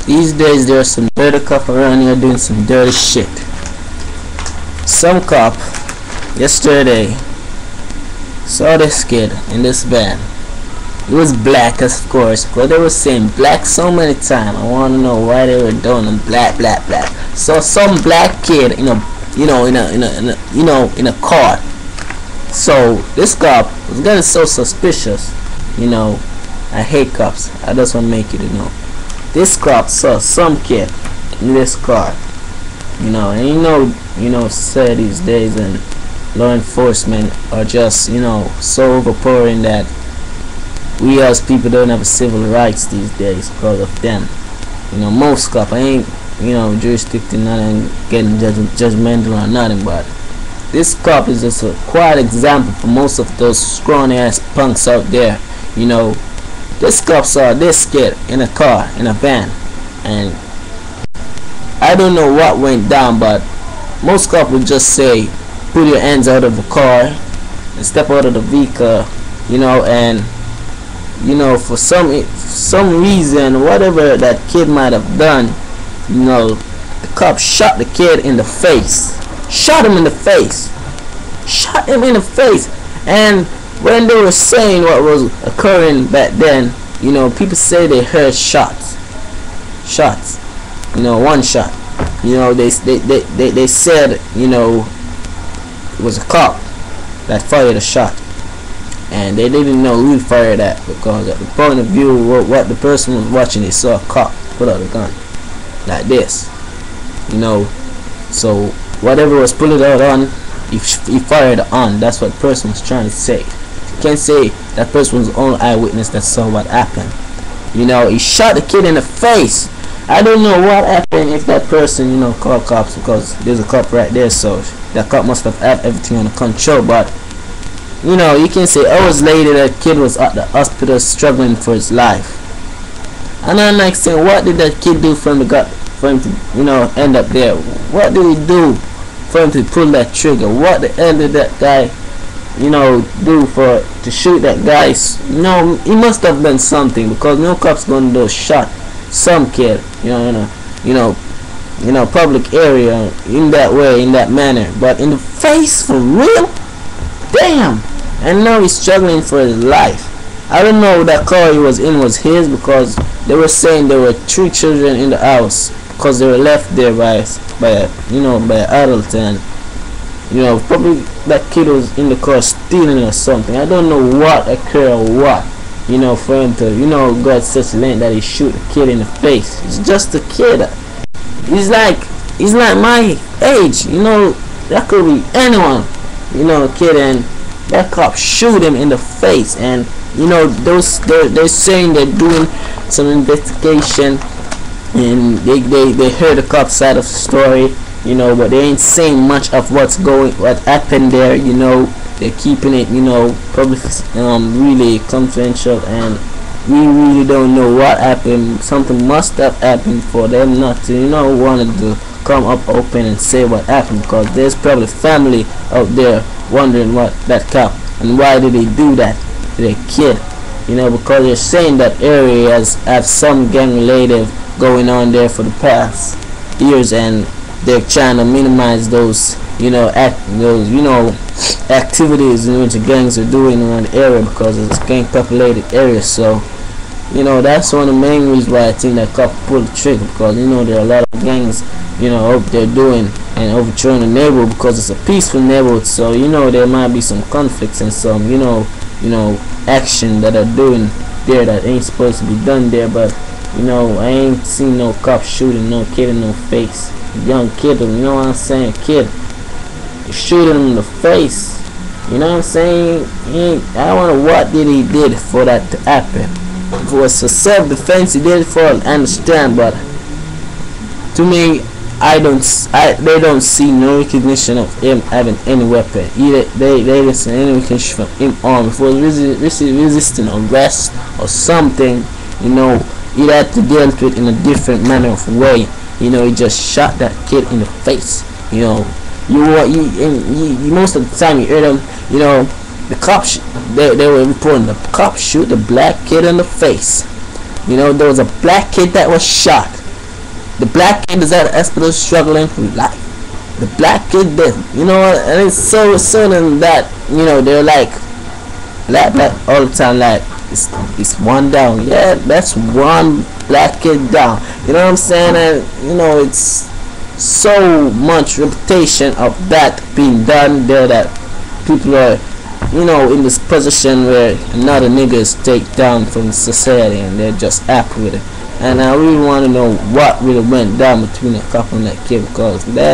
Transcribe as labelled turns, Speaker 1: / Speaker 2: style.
Speaker 1: These days there's some dirty cop around here doing some dirty shit. Some cop yesterday saw this kid in this van. It was black, of course, but they were saying black so many times. I want to know why they were doing them black. So some black kid in a in a car. So this cop was getting so suspicious. I hate cops. I just want to make you to know. This cop saw some kid in this car. And say these days and law enforcement are just so overpowering that we as people don't have civil rights these days because of them. Most cops, I ain't jurisdicting nothing, getting judgmental or nothing, but this cop is just a quiet example for most of those scrawny ass punks out there. This cop saw this kid in a car, in a van, and I don't know what went down, but most cops would just say, put your hands out of the car and step out of the vehicle, and for some reason, whatever that kid might have done, the cop shot the kid in the face. Shot him in the face. And when they were saying what was occurring back then, people say they heard shots, one shot. They said it was a cop that fired a shot, and they didn't know who fired that, because at the point of view of what the person was watching, they saw a cop put out a gun like this. So whatever was pulled out on, he fired on. That's what the person was trying to say. You can't say that person was the only eyewitness that saw what happened. He shot the kid in the face. I don't know what happened if that person called cops, because there's a cop right there, so that cop must have had everything under control. But you can say hours later that kid was at the hospital struggling for his life. And I'm like saying, what did that kid do for him to end up there? What did he do for him to pull that trigger? What the hell did that guy do to shoot that guy? He must have done something, because no cop's gonna do shot some kid public area in that way, in that manner. But in the face, for real? Damn. And now he's struggling for his life. I don't know that car he was in was his, because they were saying there were 3 children in the house, because they were left there by adults, and probably that kid was in the car stealing or something. I don't know what occurred or what, for him to got such length that he shoot a kid in the face. It's just a kid. He's like my age. That could be anyone, a kid, and that cop shoot him in the face. And they're saying they're doing some investigation, and they heard the cop side of the story, but they ain't saying much of what happened there. They're keeping it probably really confidential, and we really don't know what happened. Something must have happened for them not to wanted to come up open and say what happened, because there's probably family out there wondering what that cop and why did he do that to their kid. Because they're saying that area have some gang relative going on there for the past years, and they're trying to minimize those activities in which the gangs are doing around the area, because it's a gang populated area. So that's one of the main reasons why I think that cop pulled the trigger, because there are a lot of gangs out there doing and overthrowing the neighborhood, because it's a peaceful neighborhood. So there might be some conflicts and some action that are doing there that ain't supposed to be done there. But I ain't seen no cop shooting no kid in no face. Young kid, what I'm saying, kid, you shooting him in the face. What I'm saying? I wonder what he did for that to happen. If it was for self-defense, he did it for, I understand, but to me, they don't see no recognition of him having any weapon. Either they didn't see any recognition of him armed. If it was resisting arrest or something, he had to deal with it in a different manner of way. He just shot that kid in the face. Most of the time you hear them, the cops, they were reporting the cops shoot the black kid in the face. There was a black kid that was shot. The black kid is at the hospital struggling for life. The black kid dead. You know, and it's so sudden that, you know, they're like black all the time, like it's one down. Yeah, that's one black kid down. You know what I'm saying? And you know, it's so much reputation of that being done there that people are, you know, in this position where another nigga is take down from society and they're just happy with it. And I really want to know what really went down between a couple and that kid, because then